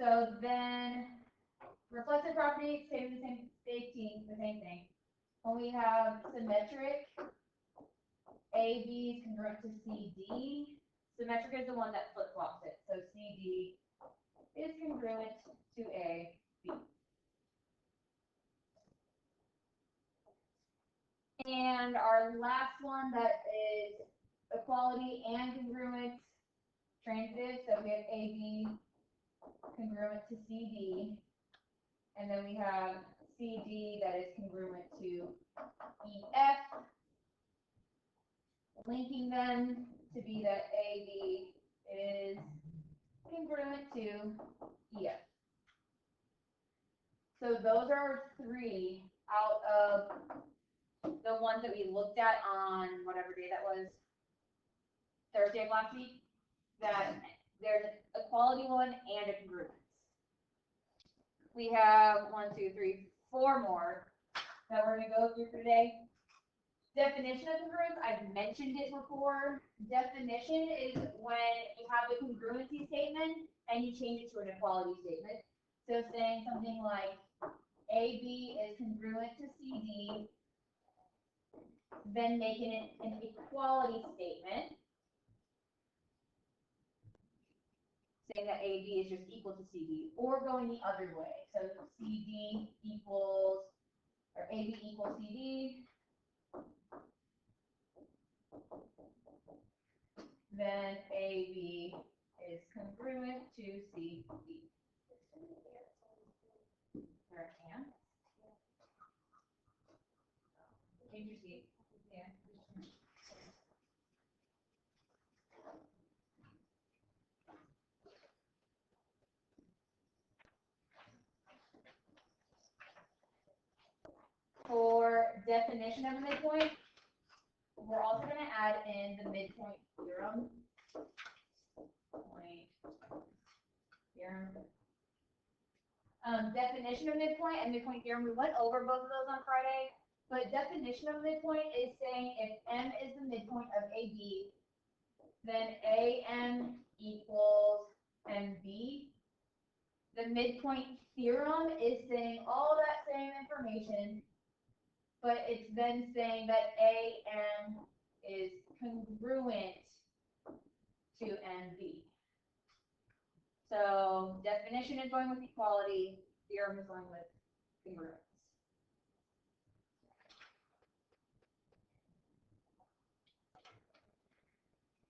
So then reflective property, same the same thing. When we have symmetric, AB is congruent to CD. Symmetric is the one that flip-flops it. So CD is congruent to AB. And our last one that is equality and congruent transitive. So we have AB congruent to CD. And then we have CD that is congruent to EF, linking them to be that AB is congruent to EF. So those are three out of the ones that we looked at on whatever day that was, Thursday of last week, that there's an equality one and a congruence. We have 1, 2, 3, 4 more that we're going to go through for today. Definition of congruence, I've mentioned it before. Definition is when you have the congruency statement and you change it to an equality statement. So saying something like AB is congruent to CD, then making it an equality statement, saying that AB is just equal to CD, or going the other way. So CD equals, or AB equals CD, then AB is congruent to CD. There I am. Change your seat. Yeah. For definition of a midpoint, we're also going to add in the midpoint theorem. Definition of midpoint and midpoint theorem, we went over both of those on Friday, but definition of midpoint is saying if M is the midpoint of AB, then AM equals MB. The midpoint theorem is saying all that same information, but it's then saying that AM is congruent to MB. So definition is going with equality, theorem is going with congruence.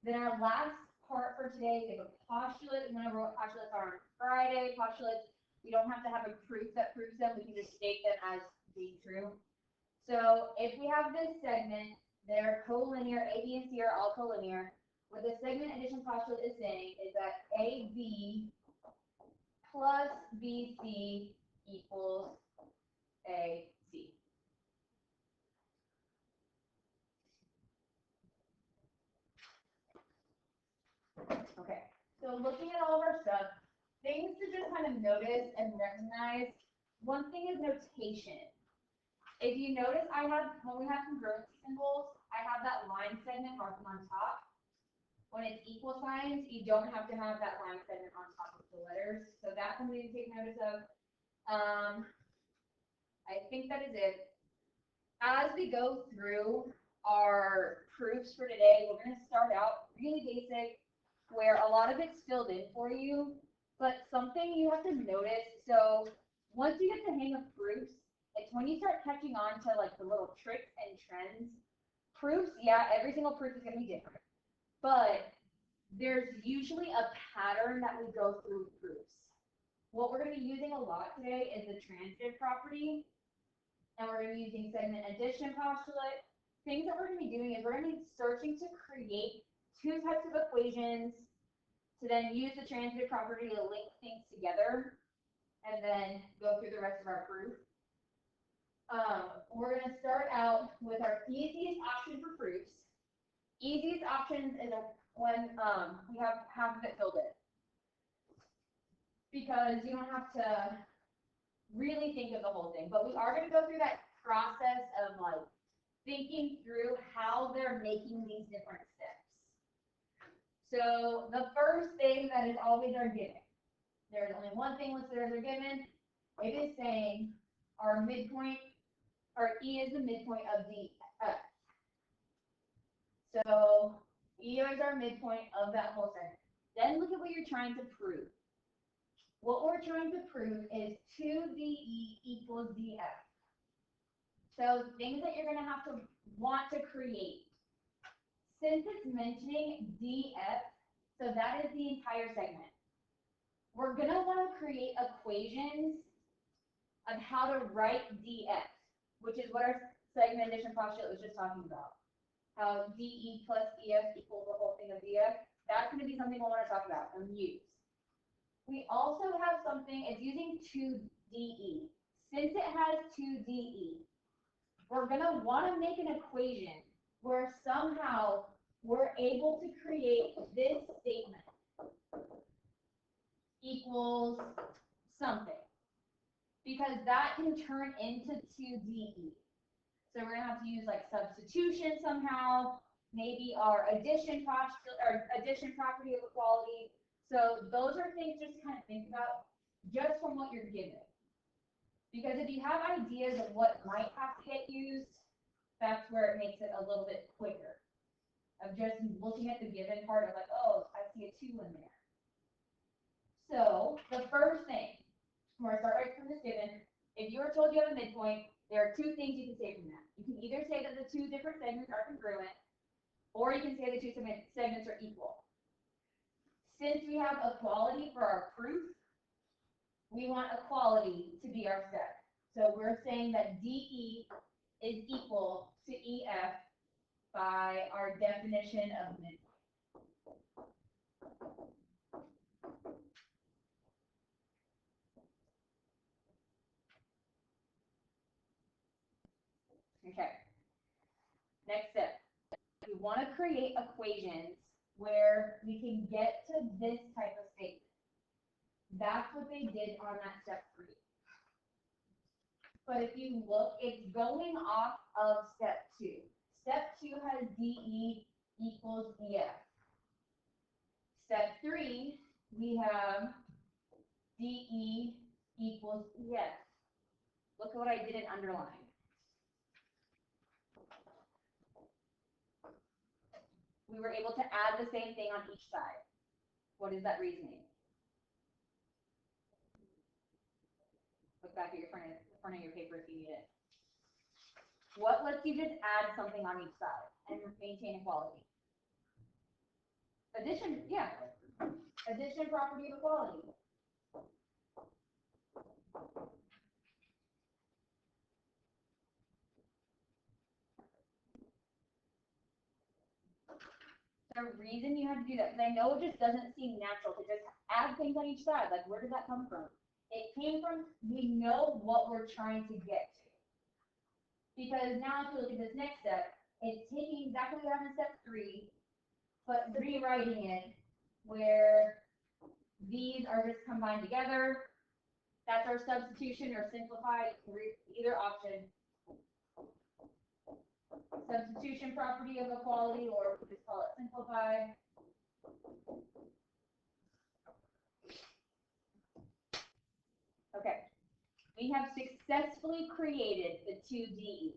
Then our last part for today is a postulate. Remember what postulates are on Friday. Postulates, we don't have to have a proof that proves them. We can just state them as being true. So if we have this segment, they're collinear, A, B, and C are all collinear. What the segment addition postulate is saying is that AB plus BC equals AC. Okay, so looking at all of our stuff, things to just kind of notice and recognize. One thing is notation. If you notice, when we have congruency symbols, I have that line segment marked on top. When it's equal signs, you don't have to have that line segment on top of the letters. So that's something to take notice of. I think that is it. As we go through our proofs for today, we're going to start out really basic, where a lot of it's filled in for you, but something you have to notice. So once you get the hang of proofs, it's when you start catching on to like the little tricks and trends. Proofs, yeah, every single proof is going to be different, but there's usually a pattern that we go through with proofs. What we're going to be using a lot today is the transitive property, and we're going to be using segment addition postulate. Things that we're going to be doing is we're going to be searching to create two types of equations to then use the transitive property to link things together and then go through the rest of our proof. We're going to start out with our easiest option for proofs. Easiest options is when we have half of it filled in, because you don't have to really think of the whole thing. But we are going to go through that process of like thinking through how they're making these different steps. So the first thing that is always our given. There's only one thing listed as a given. It is saying our midpoint, or E is the midpoint of the F. So E is our midpoint of that whole segment. Then look at what you're trying to prove. What we're trying to prove is 2DE equals DF. So things that you're going to have to want to create. Since it's mentioning DF, so that is the entire segment. We're going to want to create equations of how to write DF, which is what our segment addition postulate was just talking about. How DE plus EF equals the whole thing of DF. That's going to be something we'll want to talk about and use. We also have something, it's using 2DE. Since it has 2DE, we're going to want to make an equation where somehow we're able to create this statement equals something. Because that can turn into 2DE. So we're going to have to use like substitution somehow, maybe our addition postulate or addition property of equality. So those are things just kind of think about just from what you're given. Because if you have ideas of what might have to get used, that's where it makes it a little bit quicker. Of just looking at the given part of like, oh, I see a 2 in there. So the first thing, we're going to start right from this given. If you were told you have a midpoint, there are two things you can say from that. You can either say that the two different segments are congruent, or you can say the two segments are equal. Since we have equality for our proof, we want equality to be our step. So we're saying that DE is equal to EF by our definition of midpoint. Okay. Next step. We want to create equations where we can get to this type of statement. That's what they did on that step 3. But if you look, it's going off of step 2. Step 2 has DE equals EF. Step 3, we have DE equals EF. Look at what I did in underline. We were able to add the same thing on each side. What is that reasoning? Look back at your front of your paper if you need it. What lets you just add something on each side and maintain equality? Addition, yeah. Addition property of equality. The reason you have to do that, because I know it just doesn't seem natural to just add things on each side. Like, where did that come from? It came from, we know what we're trying to get to. Because now if you look at this next step, it's taking exactly what happened in step 3, but rewriting it where these are just combined together. That's our substitution or simplified, either option. Substitution property of equality, or we just call it simplified. Okay, we have successfully created the 2DE.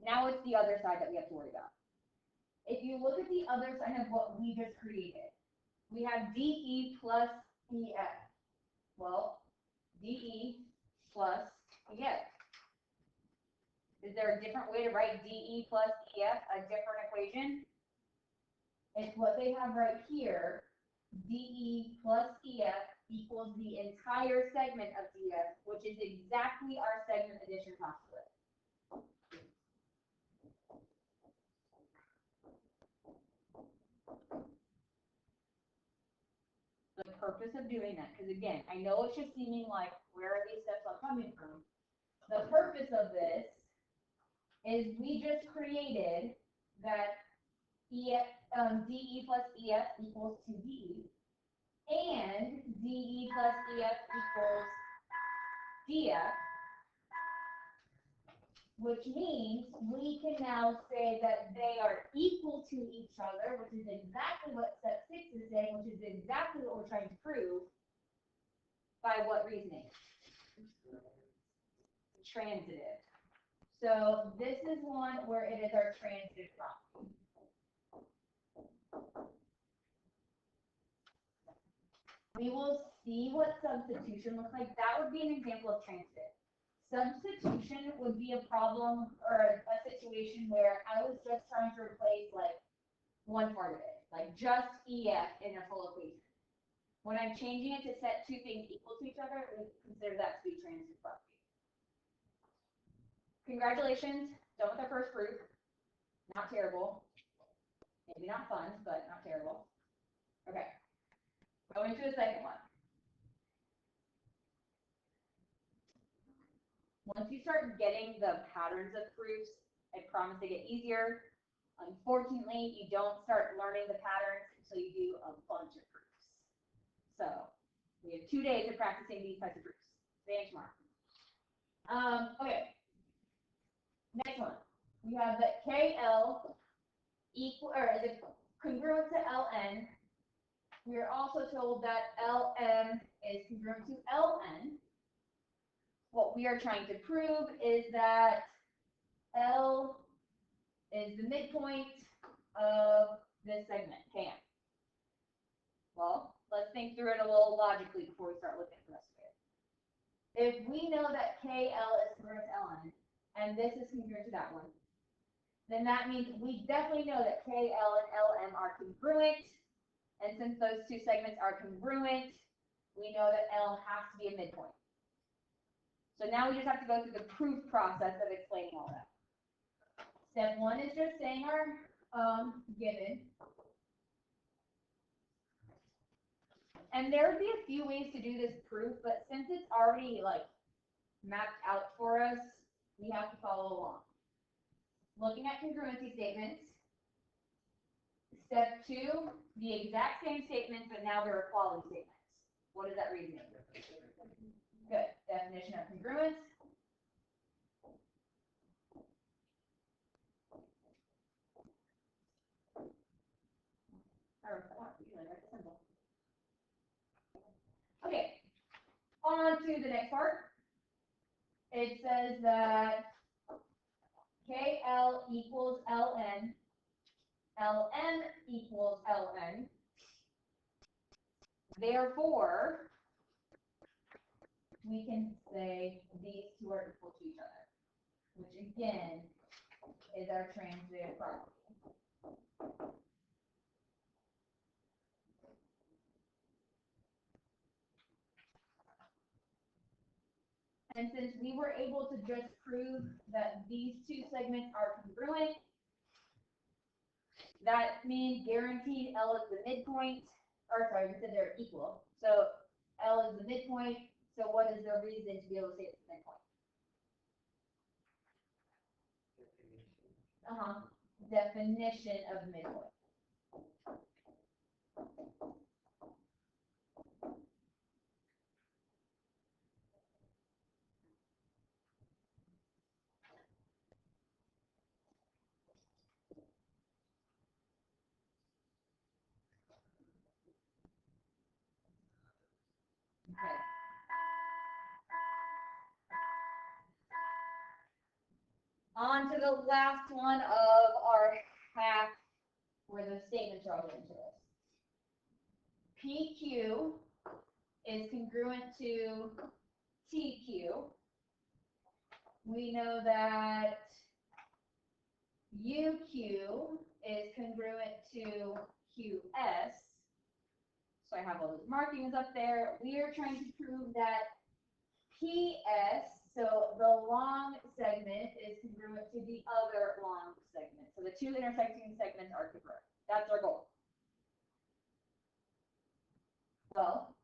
Now it's the other side that we have to worry about. If you look at the other side of what we just created, we have DE plus EF. Well, DE plus EF. Is there a different way to write DE plus EF, a different equation? It's what they have right here. DE plus EF equals the entire segment of DF, which is exactly our segment addition postulate. The purpose of doing that, because again, I know it's just seeming like, where are these steps all coming from? The purpose of this is we just created that DE plus EF equals 2DE, and DE plus EF equals DF, which means we can now say that they are equal to each other, which is exactly what step 6 is saying, which is exactly what we're trying to prove. By what reasoning? Transitive. So this is one where it is our transitive property. We will see what substitution looks like. That would be an example of transitive. Substitution would be a problem or a situation where I was just trying to replace like one part of it, like just EF in a full equation. When I'm changing it to set two things equal to each other, we consider that to be transitive property. Congratulations, done with our first proof. Not terrible. Maybe not fun, but not terrible. Okay, going to the second one. Once you start getting the patterns of proofs, I promise they get easier. Unfortunately, you don't start learning the patterns until you do a bunch of proofs. So we have 2 days of practicing these types of proofs, today and tomorrow. Okay, next one. We have that KL equal, or is it congruent to LN. We are also told that LM is congruent to LN. What we are trying to prove is that L is the midpoint of this segment, KM. Well, let's think through it a little logically before we start looking at the rest of it. If we know that KL is congruent to LN, and this is congruent to that one, then that means we definitely know that KL and LM are congruent. And since those two segments are congruent, we know that L has to be a midpoint. So now we just have to go through the proof process of explaining all that. Step one is just saying our given. And there would be a few ways to do this proof, but since it's already like mapped out for us, we have to follow along. Looking at congruency statements. Step two, the exact same statements, but now they're equality statements. What is that reasoning? Good. Definition of congruence. Okay. On to the next part. It says that KL equals LN, LM equals LN. Therefore, we can say these two are equal to each other, which again is our transitive property. And since we were able to just prove that these two segments are congruent, that means guaranteed L is the midpoint, or sorry, we said they're equal. So L is the midpoint, so what is the reason to be able to say it's the midpoint? Definition of midpoint. Okay. On to the last one of our hack where the statements are all given to us. PQ is congruent to TQ. We know that UQ is congruent to QS. So I have all those markings up there. We are trying to prove that PS, so the long segment, is congruent to the other long segment. So the two intersecting segments are congruent. That's our goal. Well,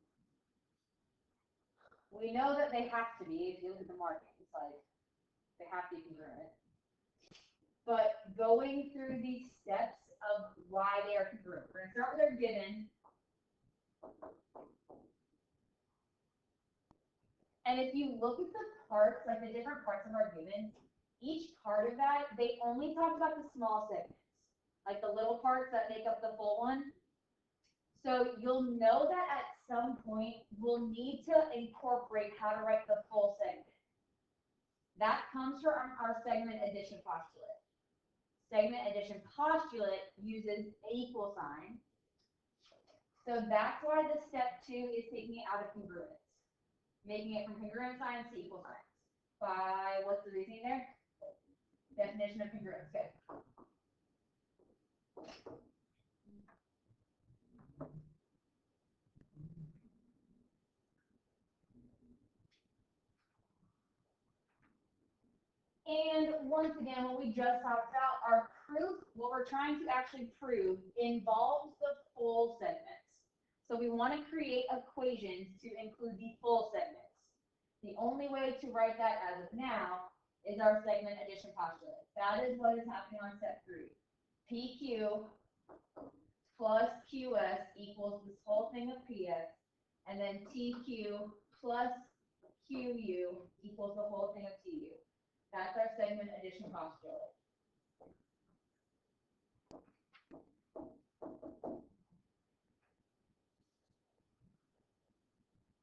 we know that they have to be. If you look at the markings, like they have to be congruent. But going through these steps of why they are congruent, we're going to start with our given. And if you look at the parts, like the different parts of our given, each part of that, they only talk about the small segments, like the little parts that make up the full one. So you'll know that at some point will need to incorporate how to write the full segment. That comes from our segment addition postulate. Segment addition postulate uses equal sign. So that's why the step 2 is taking it out of congruence, making it from congruent signs to equal signs. By what's the reasoning there? Definition of congruence. Good. And once again, what we just talked about, our proof, what we're trying to actually prove, involves the full segments. So we want to create equations to include the full segments. The only way to write that as of now is our segment addition postulate. That is what is happening on step 3. PQ plus QS equals this whole thing of PS, and then TQ plus QU equals the whole thing of TU. That's our segment addition postulate.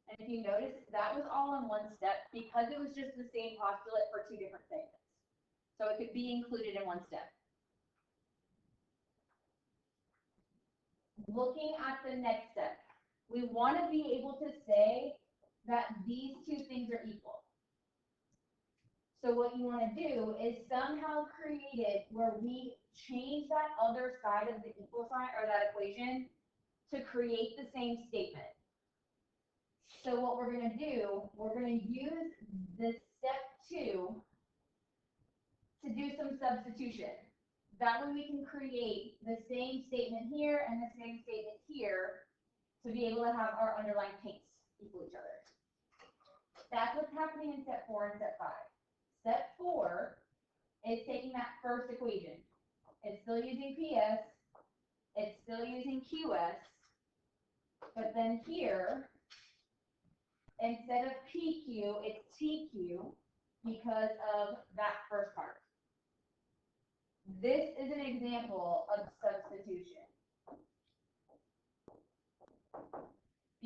And if you notice, that was all in one step because it was just the same postulate for 2 different segments. So it could be included in one step. Looking at the next step, we want to be able to say that these 2 things are equal. So what you want to do is somehow create it where we change that other side of the equal sign or that equation to create the same statement. So what we're going to do, we're going to use this step 2 to do some substitution. That way we can create the same statement here and the same statement here to be able to have our underlying paints equal each other. That's what's happening in step 4 and step 5. Step 4 is taking that first equation. It's still using PS, it's still using QS, but then here, instead of PQ, it's TQ because of that first part. This is an example of substitution.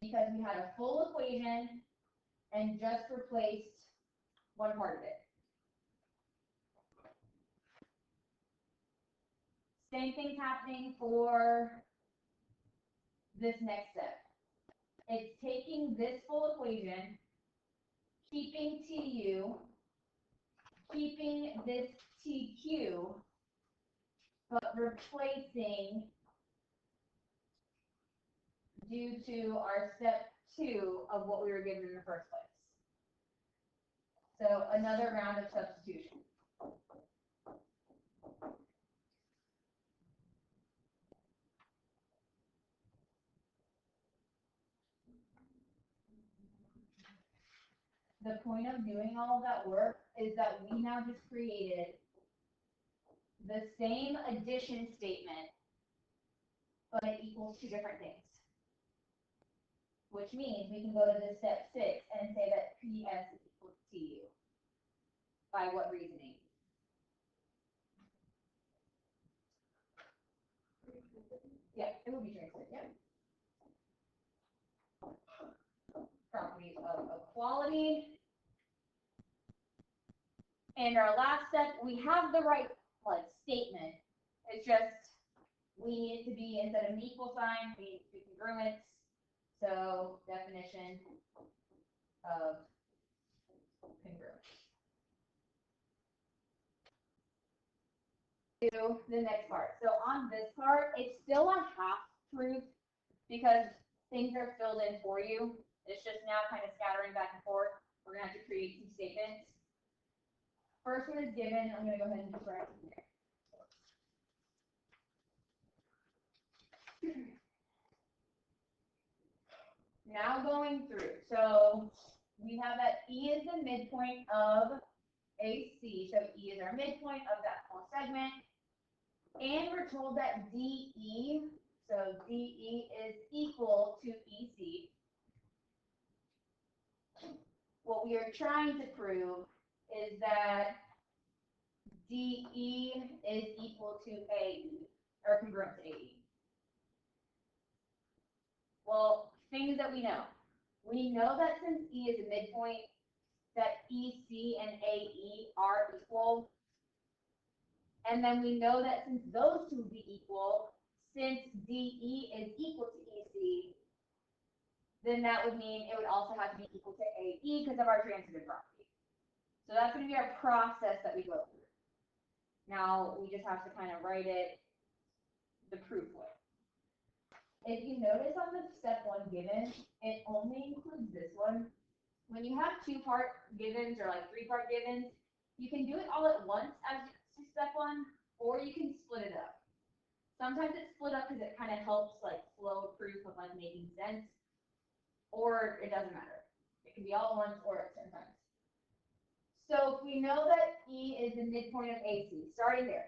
Because we had a full equation and just replaced one part of it. Same thing's happening for this next step. It's taking this full equation, keeping TU, keeping this TQ, but replacing due to our step 2 of what we were given in the first place. So another round of substitution. The point of doing all of that work is that we now just created the same addition statement, but it equals 2 different things. Which means we can go to this step 6 and say that PS is equal to TU. By what reasoning? Yeah, it would be transferred, yeah. Properties of equality. And our last step, we have the right statement. It's just we need to be, instead of an equal sign, we need to be congruence. So definition of congruence. To the next part. So on this part, it's still a half proof because things are filled in for you. It's just now kind of scattering back and forth. We're going to have to create some statements. First one is given. I'm going to go ahead and just write it here. Now going through. So we have that E is the midpoint of AC. So E is our midpoint of that whole segment. And we're told that DE, so DE is equal to EC. What we are trying to prove is that DE is equal to AE, or congruent to AE. Well, things that we know. We know that since E is a midpoint, that EC and AE are equal. And then we know that since those two would be equal, since DE is equal to EC, then that would mean it would also have to be equal to AE because of our transitive property. So that's going to be our process that we go through. Now we just have to kind of write it the proof way. If you notice on the step 1 given, it only includes this one. When you have 2-part givens or like 3-part givens, you can do it all at once as step 1, or you can split it up. Sometimes it's split up because it kind of helps like flow a proof of like making sense, or it doesn't matter. It can be all at once or at certain times. So if we know that E is the midpoint of AC, starting there,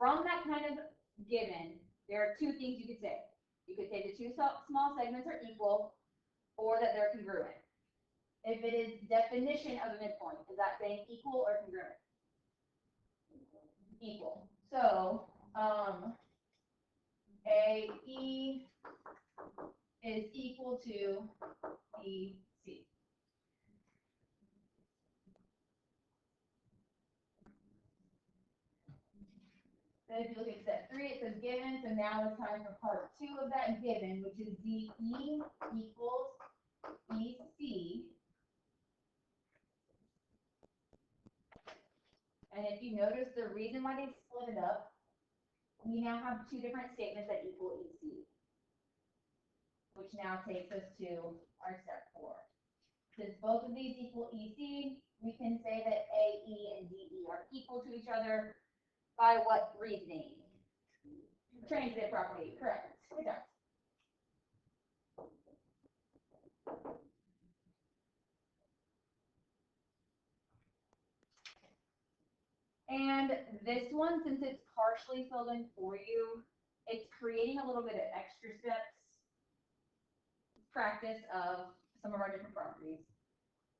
from that kind of given, there are 2 things you could say. You could say the 2 small segments are equal, or that they're congruent. If it is definition of a midpoint, is that saying equal or congruent? Equal. So AE is equal to BC. Then if you look at step 3, it says given, so now it's time for part 2 of that given, which is DE equals EC. And if you notice, the reason why they split it up, we now have 2 different statements that equal EC, which now takes us to our step 4. Since both of these equal EC, we can say that AE and DE are equal to each other by what reasoning? Transitive property, correct. Good job. And this one, since it's partially filled in for you, it's creating a little bit of extra steps, practice of some of our different properties.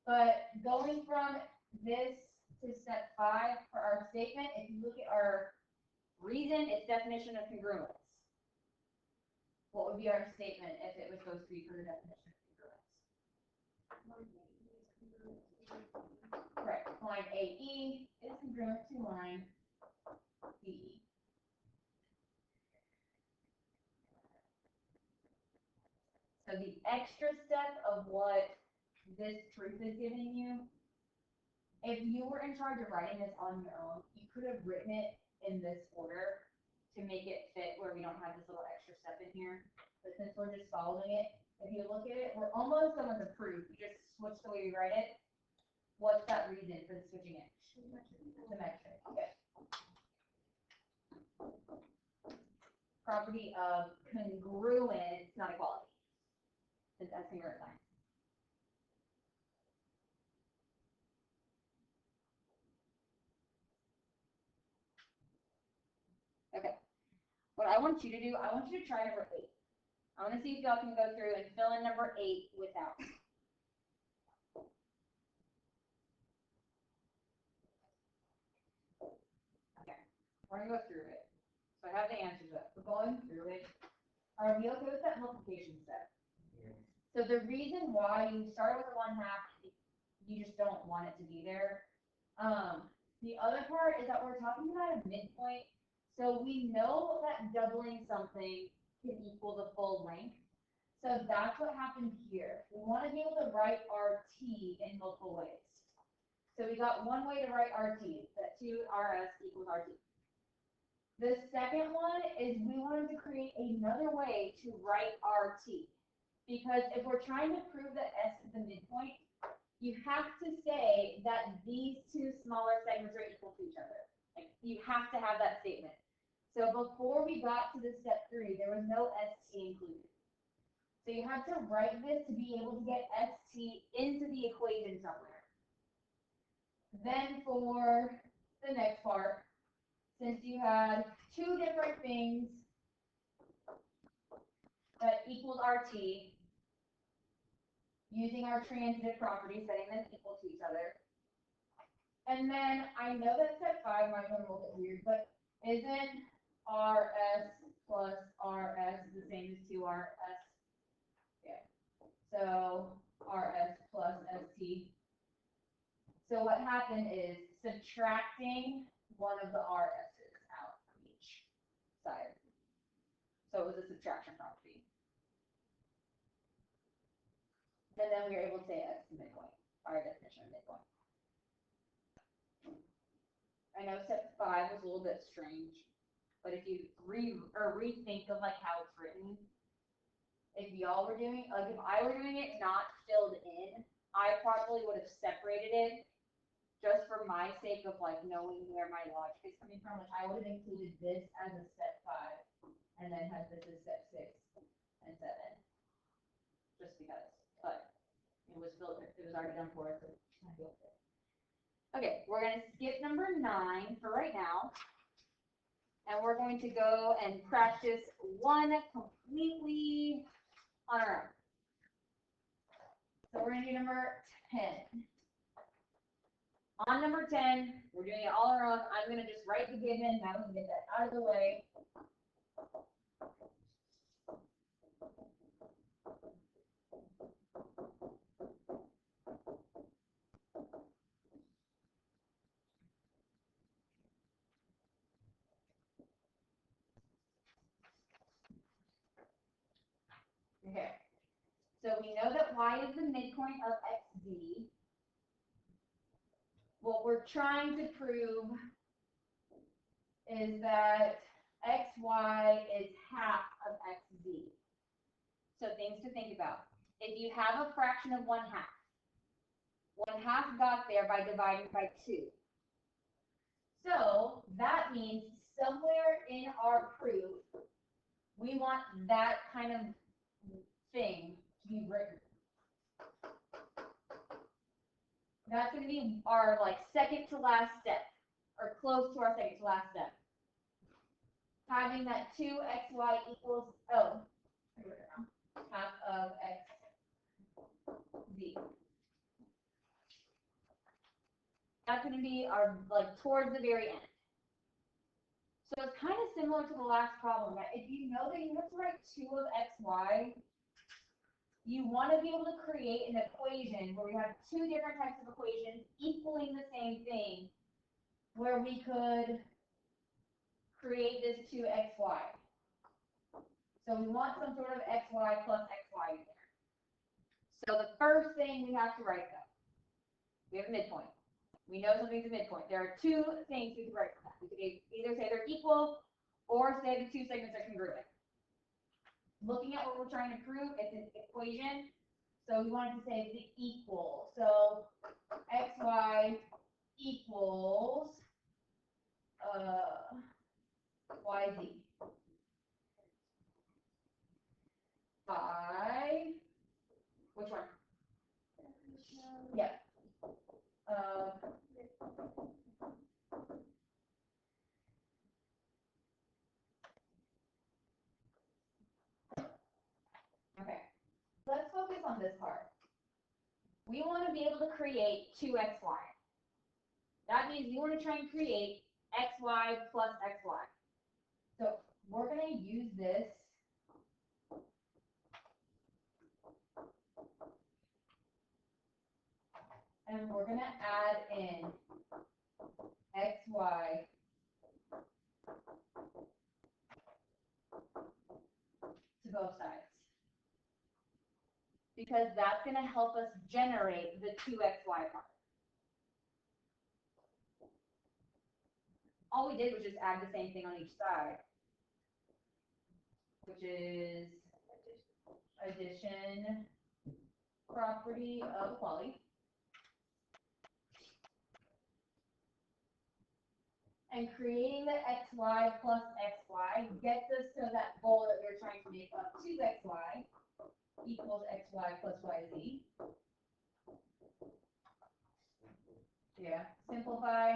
But going from this to step 5 for our statement, if you look at our reason, it's definition of congruence. What would be our statement if it was supposed to be for the definition of congruence? Correct. Line AE is congruent to line DE. So the extra step of what this truth is giving you, if you were in charge of writing this on your own, you could have written it in this order to make it fit where we don't have this little extra step in here. But since we're just following it, if you look at it, we're almost done with the proof. You just switch the way we write it. What's that reason for switching it? Symmetric. Okay. Property of congruence, not equality. Since that's congruent line. Okay. What I want you to do, I want you to try number 8. I want to see if y'all can go through and fill in number 8 without. Okay. We're going to go through it. So I have the answers up. We're going through it. Are we okay with that multiplication step? Yeah. So the reason why you start with a 1/2, you just don't want it to be there. The other part is that we're talking about a midpoint. So we know that doubling something can equal the full length. So that's what happened here. We want to be able to write RT in multiple ways. So we got one way to write RT, that 2RS equals RT. The second one is we wanted to create another way to write RT. Because if we're trying to prove that S is the midpoint, you have to say that these 2 smaller segments are equal to each other. Like, you have to have that statement. So before we got to the step 3, there was no ST included. So you have to write this to be able to get ST into the equation somewhere. Then for the next part, since you had 2 different things that equaled RT, using our transitive property, setting them equal to each other. And then I know that step 5 might be a little bit weird, but isn't RS plus RS the same as 2RS? Yeah. So RS plus ST. So what happened is subtracting one of the RS's out from each side. So it was a subtraction property. And then we were able to say X is midpoint, our definition of midpoint. I know step 5 was a little bit strange, but if you rethink of like how it's written, if y'all were doing, like if I were doing it not filled in, I probably would have separated it just for my sake of like knowing where my logic is coming from. Like I would have included this as a step 5 and then had this as step 6 and 7. Just because. But it was already done for us, so I feel good. Okay, we're gonna skip number 9 for right now. And we're going to go and practice one completely on our own. So we're going to do number 10. On number 10, we're doing it all on our own. I'm going to just write the given. Now we can get that out of the way. Okay. So we know that y is the midpoint of xz. What we're trying to prove is that xy is half of xz. So things to think about. If you have a fraction of 1/2, 1/2 got there by dividing by 2. So that means somewhere in our proof, we want that kind of thing to be written. That's going to be our like second to last step, or close to our second to last step. Having that 2xy equals, half of xz. That's going to be our, like, towards the very end. So it's kind of similar to the last problem, right? If you know that you have to write 2 of xy, you want to be able to create an equation where we have 2 different types of equations equaling the same thing, where we could create this 2xy. So we want some sort of xy plus xy in there. So the first thing we have to write, though, we have a midpoint. We know something's a midpoint. There are 2 things we could write from that. We could either say they're equal or say the 2 segments are congruent. Looking at what we're trying to prove, it's an equation. So we wanted to say the equal. So xy equals yz. By which one? Yeah. Okay. Let's focus on this part. We want to be able to create 2xy. That means we want to try and create xy plus xy. So we're going to use this and we're going to add in xy to both sides. Because that's going to help us generate the 2xy part. All we did was just add the same thing on each side, which is addition property of equality. And creating the xy plus xy gets us to that goal that we're trying to make of 2xy equals xy plus yz. Yeah, simplify.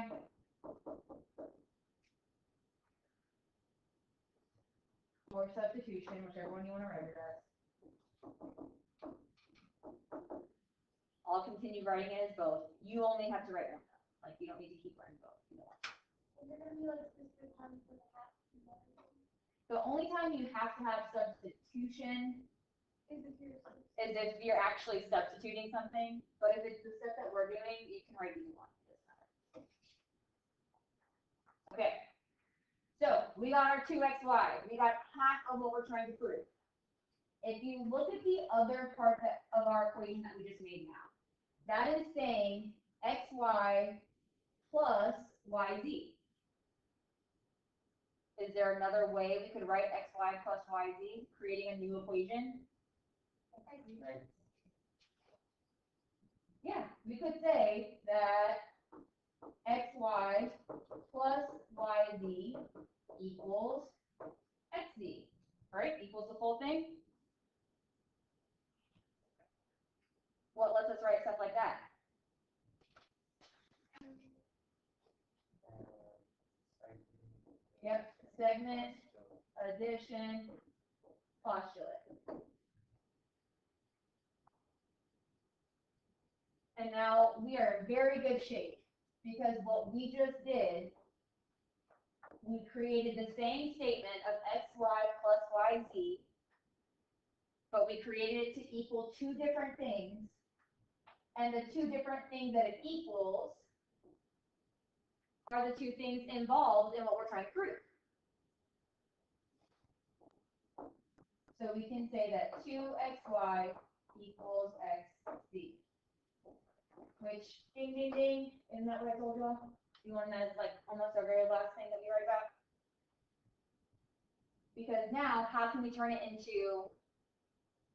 Or substitution, whichever one you want to write it as. I'll continue writing it as both. You only have to write one. Like, you don't need to keep writing both. You know. The only time you have to have substitution As if you're actually substituting something, but if it's the stuff that we're doing, you can write either one. Okay, so we got our 2xy. We got half of what we're trying to prove. If you look at the other part of our equation that we just made now, that is saying xy plus yz. Is there another way we could write xy plus yz, creating a new equation? Yeah, we could say that xy plus yz equals xz, right? Equals the full thing. What lets us write stuff like that? Yep, segment, addition, postulate. And now we are in very good shape because what we just did, we created the same statement of xy plus yz, but we created it to equal two different things. And the two different things that it equals are the two things involved in what we're trying to prove. So we can say that 2xy equals xz. Which, ding, ding, ding, isn't that what I told you all? You want that as like almost our very last thing that we write about? Because now, how can we turn it into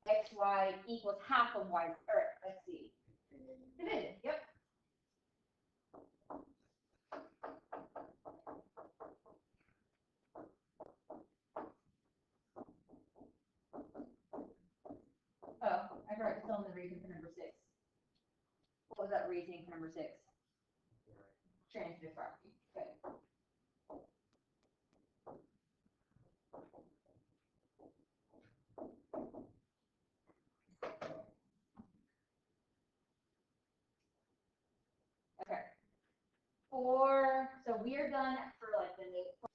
xy equals half of y, or let's see, division, yep. Oh, I forgot to fill in the reason for number 6. What was that reasoning for number 6? Transitive property. Okay. Okay. So we are done for like the